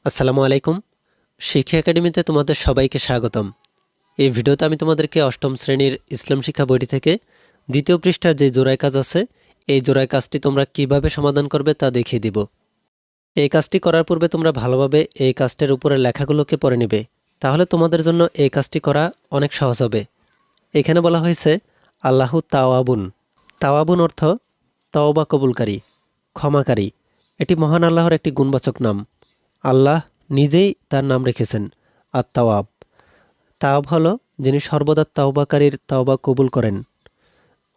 আসসালামু আলাইকুম। শিক্ষা একাডেমিতে তোমাদের সবাইকে স্বাগতম। এই ভিডিওতে আমি তোমাদেরকে অষ্টম শ্রেণীর ইসলাম শিক্ষা বইটি থেকে দ্বিতীয় পৃষ্ঠার যে জোড়ায় কাজ আছে, এই জোড়ায় কাজটি তোমরা কিভাবে সমাধান করবে তা দেখিয়ে দিব। এই কাজটি করার পূর্বে তোমরা ভালোভাবে এই কাজটির উপরে লেখাগুলোকে পড়ে নিবে, তাহলে তোমাদের জন্য এই কাজটি করা অনেক সহজ হবে। এখানে বলা হয়েছে আল্লাহু তাওয়াবুন। তাওয়াবুন অর্থ তওবা কবুলকারী, ক্ষমাকারী। এটি মহান আল্লাহর একটি গুণবাচক নাম। আল্লাহ নিজেই তার নাম রেখেছেন আত-তাওয়াব। তাওব হলো যিনি সর্বদা তাওবাকারীর তাওবা কবুল করেন।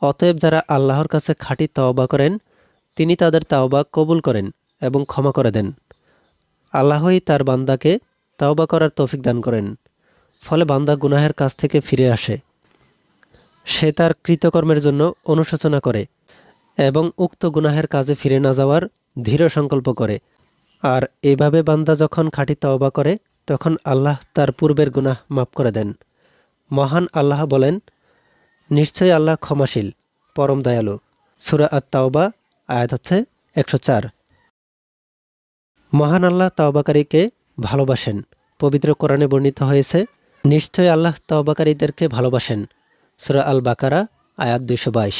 অতএব যারা আল্লাহর কাছে খাঁটি তাওবা করেন, তিনি তাদের তাওবা কবুল করেন এবং ক্ষমা করে দেন। আল্লাহই তার বান্দাকে তাওবা করার তৌফিক দান করেন, ফলে বান্দা গুনাহের কাছ থেকে ফিরে আসে। সে তার কৃতকর্মের জন্য অনুশোচনা করে এবং উক্ত গুনাহের কাজে ফিরে না যাওয়ার দৃঢ় সংকল্প করে। আর এভাবে বান্দা যখন খাঁটি তওবা করে, তখন আল্লাহ তার পূর্বের গুনাহ মাফ করে দেন। মহান আল্লাহ বলেন, নিশ্চয়ই আল্লাহ ক্ষমাশীল, পরম দয়ালু। সূরা আত-তাওবা আয়াত হচ্ছে 104। মহান আল্লাহ তাওবাকারীকে ভালোবাসেন। পবিত্র কোরআনে বর্ণিত হয়েছে, নিশ্চয়ই আল্লাহ তাওবাকারীদেরকে ভালোবাসেন। সূরা আল বাকারা আয়াত 222।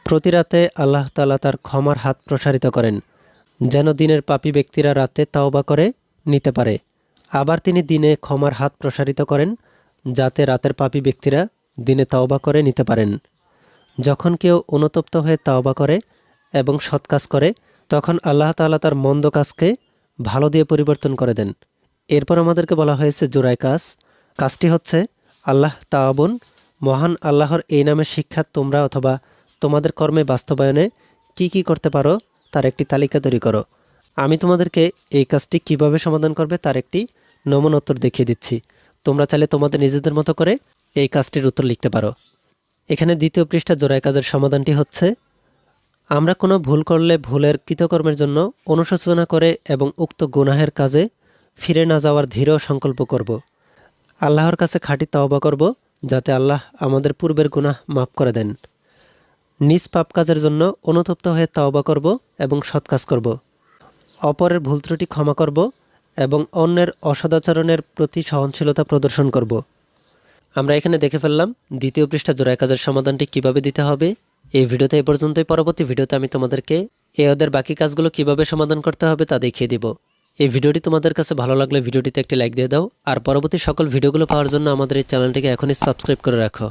প্রতি রাতে আল্লাহ তাআলা তার ক্ষমার হাত প্রসারিত করেন, যেন দিনের পাপী ব্যক্তিরা রাতে তাওবা করে নিতে পারে। আবার তিনি দিনে ক্ষমার হাত প্রসারিত করেন, যাতে রাতের পাপী ব্যক্তিরা দিনে তাওবা করে নিতে পারেন। যখন কেউ অনুতপ্ত হয়ে তাওবা করে এবং সৎ কাজ করে, তখন আল্লাহ তাআলা তার মন্দ কাজকে ভালো দিয়ে পরিবর্তন করে দেন। এরপর আমাদেরকে বলা হয়েছে জোড়ায় কাজ। কাজটি হচ্ছে আল্লাহ তাওয়াবুন। মহান আল্লাহর এই নামের শিক্ষা তোমরা অথবা তোমাদের কর্মে বাস্তবায়নে কি কি করতে পারো তার একটি তালিকা তৈরি করো। আমি তোমাদেরকে এই কাজটি কিভাবে সমাধান করবে তার একটি নমুনা উত্তর দেখিয়ে দিচ্ছি। তোমরা চাইলে তোমাদের নিজেদের মতো করে এই কাজটির উত্তর লিখতে পারো। এখানে দ্বিতীয় পৃষ্ঠা জোড়ায় কাজের সমাধানটি হচ্ছে, আমরা কোনো ভুল করলে ভুলের কৃতকর্মের জন্য অনুশোচনা করে এবং উক্ত গুনাহের কাজে ফিরে না যাওয়ার দৃঢ় সংকল্প করব। আল্লাহর কাছে খাঁটি তওবা করব, যাতে আল্লাহ আমাদের পূর্বের গুনাহ মাফ করে দেন। নিজ পাপ কাজের জন্য অনুতপ্ত হয়ে তওবা করব এবং সৎ কাজ করব। অপরের ভুল ত্রুটি ক্ষমা করব এবং অন্যের অসদাচরণের প্রতি সহনশীলতা প্রদর্শন করব। আমরা এখানে দেখে ফেললাম দ্বিতীয় পৃষ্ঠা জোড়ায় কাজের সমাধানটি কিভাবে দিতে হবে। এই ভিডিওতে এ পর্যন্তই। পরবর্তী ভিডিওতে আমি তোমাদেরকে ওদের বাকি কাজগুলো কিভাবে সমাধান করতে হবে তা দেখিয়ে দিব। এই ভিডিওটি তোমাদের কাছে ভালো লাগলে ভিডিওটিতে একটি লাইক দিয়ে দাও, আর পরবর্তী সকল ভিডিওগুলো পাওয়ার জন্য আমাদের এই চ্যানেলটিকে এখনই সাবস্ক্রাইব করে রাখো।